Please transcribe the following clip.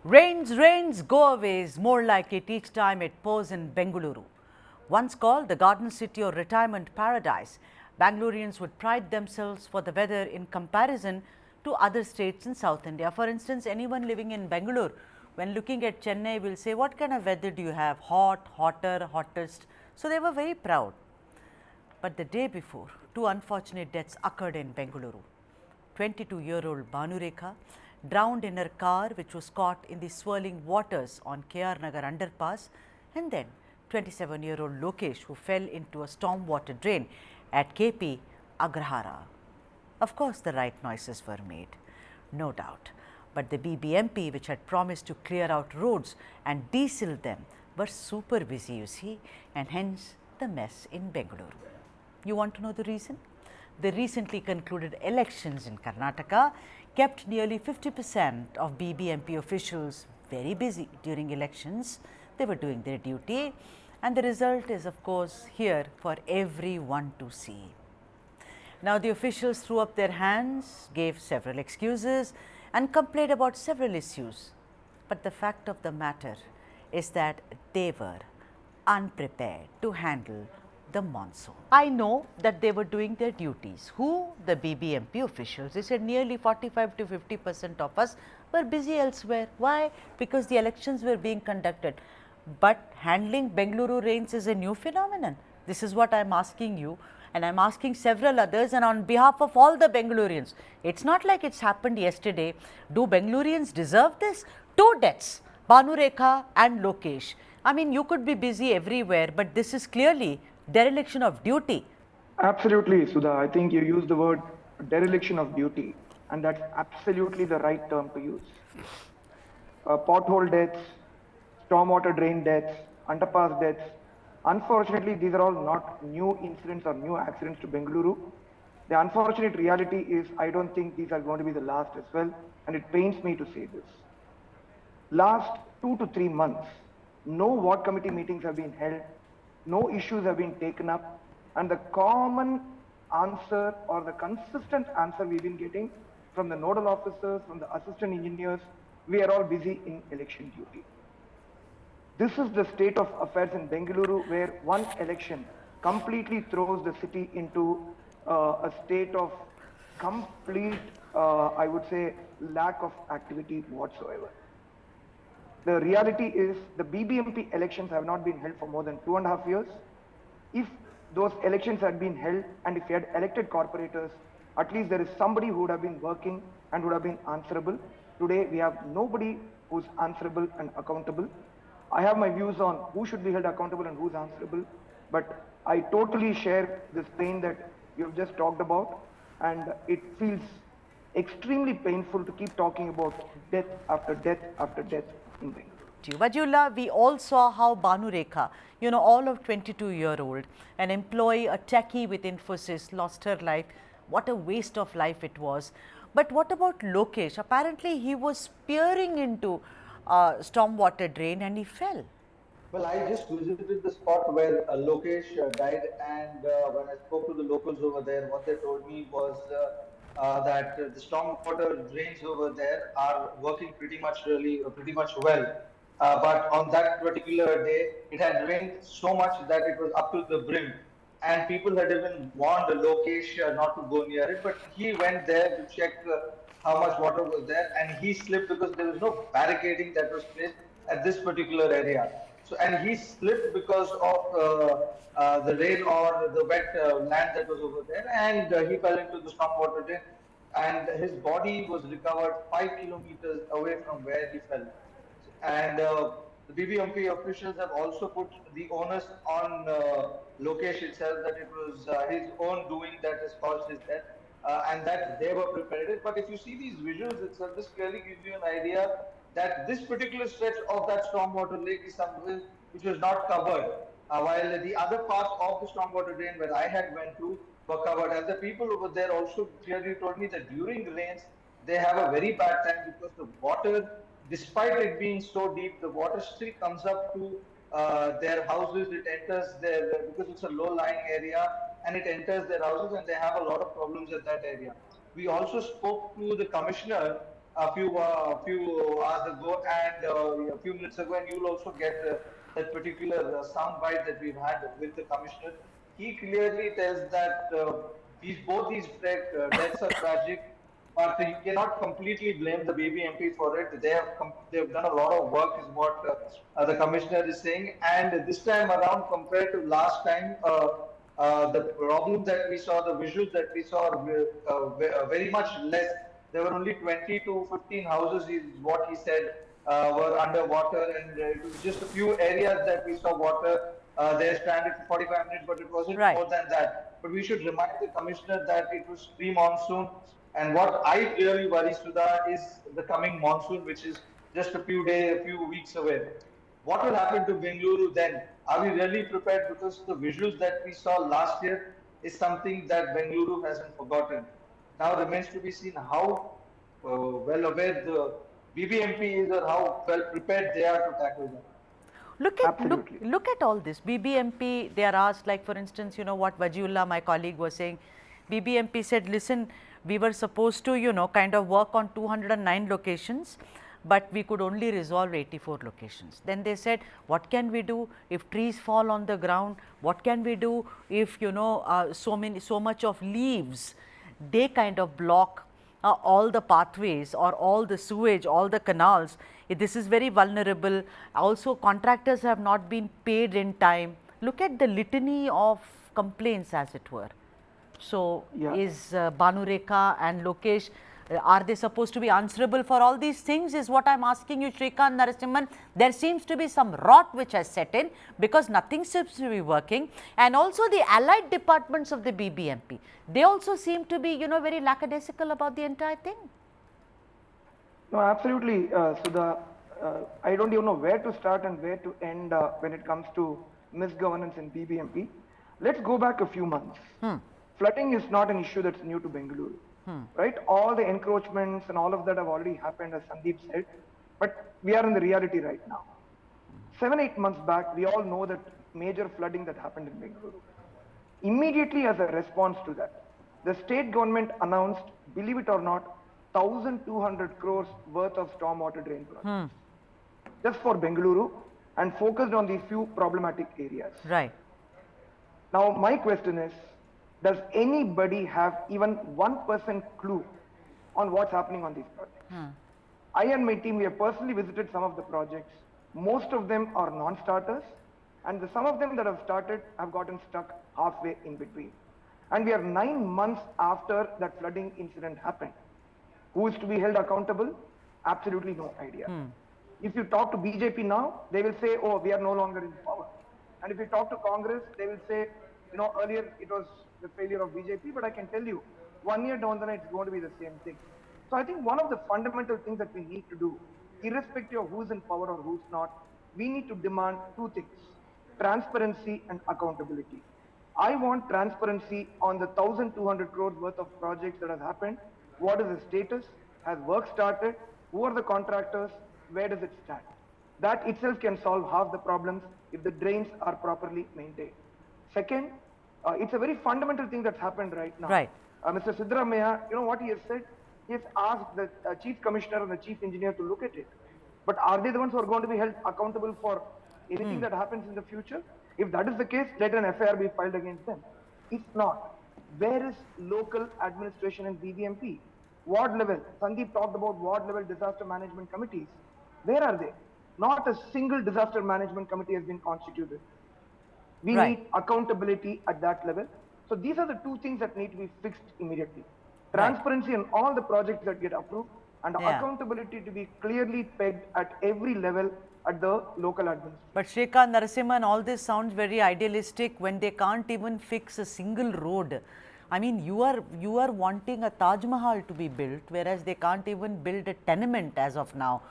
Rains, rains, go aways, more like it each time it pours in Bengaluru. Once called the Garden City or Retirement Paradise, Bangaloreans would pride themselves for the weather in comparison to other states in South India. For instance, anyone living in Bengaluru, when looking at Chennai, will say, what kind of weather do you have? Hot, hotter, hottest. So they were very proud. But the day before, two unfortunate deaths occurred in Bengaluru. 22-year-old Bhanurekha drowned in her car, which was caught in the swirling waters on KR Nagar underpass, and then 27-year-old Lokesh, who fell into a stormwater drain at KP Agrahara. Of course, the right noises were made, no doubt. But the BBMP, which had promised to clear out roads and de-sill them, were super busy, you see, and hence the mess in Bengaluru. You want to know the reason? The recently concluded elections in Karnataka kept nearly 50% of BBMP officials very busy during elections. They were doing their duty, and the result is, of course, here for everyone to see. Now, the officials threw up their hands, gave several excuses, and complained about several issues. But the fact of the matter is that they were unprepared to handle the monsoon. I know that they were doing their duties. Who? The BBMP officials. They said nearly 45 to 50% of us were busy elsewhere. Why? Because the elections were being conducted. But handling Bengaluru rains is a new phenomenon. This is what I am asking you, and I am asking several others, and on behalf of all the Bengalurians. It's not like it's happened yesterday. Do Bengalurians deserve this? Two deaths, Bhanurekha and Lokesh. I mean, you could be busy everywhere, but this is clearly dereliction of duty. Absolutely, Sudha. I think you used the word dereliction of duty, and that's absolutely the right term to use. Pothole deaths, stormwater drain deaths, underpass deaths. Unfortunately, these are all not new incidents or new accidents to Bengaluru. The unfortunate reality is I don't think these are going to be the last as well, and it pains me to say this. Last 2 to 3 months, no ward committee meetings have been held, no issues have been taken up, and the common answer or the consistent answer we've been getting from the nodal officers, from the assistant engineers, we are all busy in election duty. This is the state of affairs in Bengaluru, where one election completely throws the city into a state of complete, I would say, lack of activity whatsoever. The reality is the BBMP elections have not been held for more than 2.5 years. If those elections had been held and if we had elected corporators, at least there is somebody who would have been working and would have been answerable. Today, we have nobody who's answerable and accountable. I have my views on who should be held accountable and who's answerable, but I totally share this pain that you've just talked about, and it feels extremely painful to keep talking about death after death after death in Bengaluru. Vajula, we all saw how Bhanurekha, all of 22-year-old, an employee, a techie with Infosys, lost her life. What a waste of life it was. But what about Lokesh? Apparently, he was peering into a stormwater drain and he fell. Well, I just visited the spot where Lokesh died, and when I spoke to the locals over there, what they told me was that the stormwater drains over there are working pretty much well. But on that particular day, it had rained so much that it was up to the brim, and people had even warned Lokesh not to go near it. But he went there to check how much water was there, and he slipped because there was no barricading that was placed at this particular area. So, and he slipped because of the rain or the wet land that was over there, and he fell into the stormwater drain. And his body was recovered 5 kilometers away from where he fell. And the BBMP officials have also put the onus on Lokesh itself, that it was his own doing that has caused his death, and that they were prepared. But if you see these visuals itself, this clearly gives you an idea that this particular stretch of that stormwater lake is something which was not covered, while the other parts of the stormwater drain where I had went to were covered. And the people over there also clearly told me that during rains, they have a very bad time because the water, despite it being so deep, the water still comes up to their houses. It enters their, because it's a low-lying area, and it enters their houses, and they have a lot of problems at that area. We also spoke to the commissioner a few hours ago and a few minutes ago, and you'll also get that particular sound bite that we've had with the commissioner. He clearly tells that both these deaths are tragic, but you cannot completely blame the BBMP for it. They've done a lot of work, is what the commissioner is saying. And this time around, compared to last time, the problem that we saw, the visuals that we saw, were very much less. There were only 20 to 15 houses, is what he said, were underwater, and it was just a few areas that we saw water. They stranded for 45 minutes, but it wasn't Right. more than that. But we should remind the commissioner that it was pre-monsoon. And what I really worry, Sudha, is the coming monsoon, which is just a few weeks away. What will happen to Bengaluru then? Are we really prepared? Because the visuals that we saw last year is something that Bengaluru hasn't forgotten. Now remains to be seen how well aware the BBMP is, or how well prepared they are to tackle that. Look at all this. BBMP, they are asked, like for instance, you know what Wajiullah, my colleague, was saying. BBMP said, listen, we were supposed to, you know, kind of work on 209 locations, but we could only resolve 84 locations. Then they said, what can we do if trees fall on the ground? What can we do if, you know, so much of leaves, they kind of block all the pathways or all the sewage, all the canals? This is very vulnerable. Also, contractors have not been paid in time. Look at the litany of complaints, as it were. So, is Bhanurekha and Lokesh, are they supposed to be answerable for all these things, is what I am asking you, Srikanth Narasimhan. There seems to be some rot which has set in, because nothing seems to be working. And also the allied departments of the BBMP, they also seem to be, you know, very lackadaisical about the entire thing. No, absolutely, Sudha. I don't even know where to start and where to end when it comes to misgovernance in BBMP. Let's go back a few months. Flooding is not an issue that's new to Bengaluru, right? All the encroachments and all of that have already happened, as Sandeep said, but we are in the reality right now. 7-8 months back, we all know that major flooding that happened in Bengaluru. Immediately as a response to that, the state government announced, believe it or not, 1,200 crores worth of stormwater drain projects just for Bengaluru, and focused on these few problematic areas. Right. Now, my question is, does anybody have even 1% clue on what's happening on these projects? I and my team, we have personally visited some of the projects. Most of them are non-starters, and some of them that have started have gotten stuck halfway in between. And we are 9 months after that flooding incident happened. Who is to be held accountable? Absolutely no idea. If you talk to BJP now, they will say, oh, we are no longer in power. And if you talk to Congress, they will say, you know, earlier it was the failure of BJP, but I can tell you, 1 year down the line, it's going to be the same thing. So I think one of the fundamental things that we need to do, irrespective of who's in power or who's not, we need to demand two things: transparency and accountability. I want transparency on the 1,200 crores worth of projects that have happened. What is the status? Has work started? Who are the contractors? Where does it stand? That itself can solve half the problems if the drains are properly maintained. Second, it's a very fundamental thing that's happened right now. Right. Mr. Siddaramaiah, you know what he has said? He has asked the chief commissioner and the chief engineer to look at it. But are they the ones who are going to be held accountable for anything that happens in the future? If that is the case, let an FIR be filed against them. If not, where is local administration in BBMP? Ward level, Sandeep talked about ward level disaster management committees. Where are they? Not a single disaster management committee has been constituted. We need accountability at that level. So these are the two things that need to be fixed immediately. Transparency on all the projects that get approved, and accountability to be clearly pegged at every level at the local administration. But Srikanth Narasimhan, all this sounds very idealistic when they can't even fix a single road. I mean, you are wanting a Taj Mahal to be built, whereas they can't even build a tenement as of now.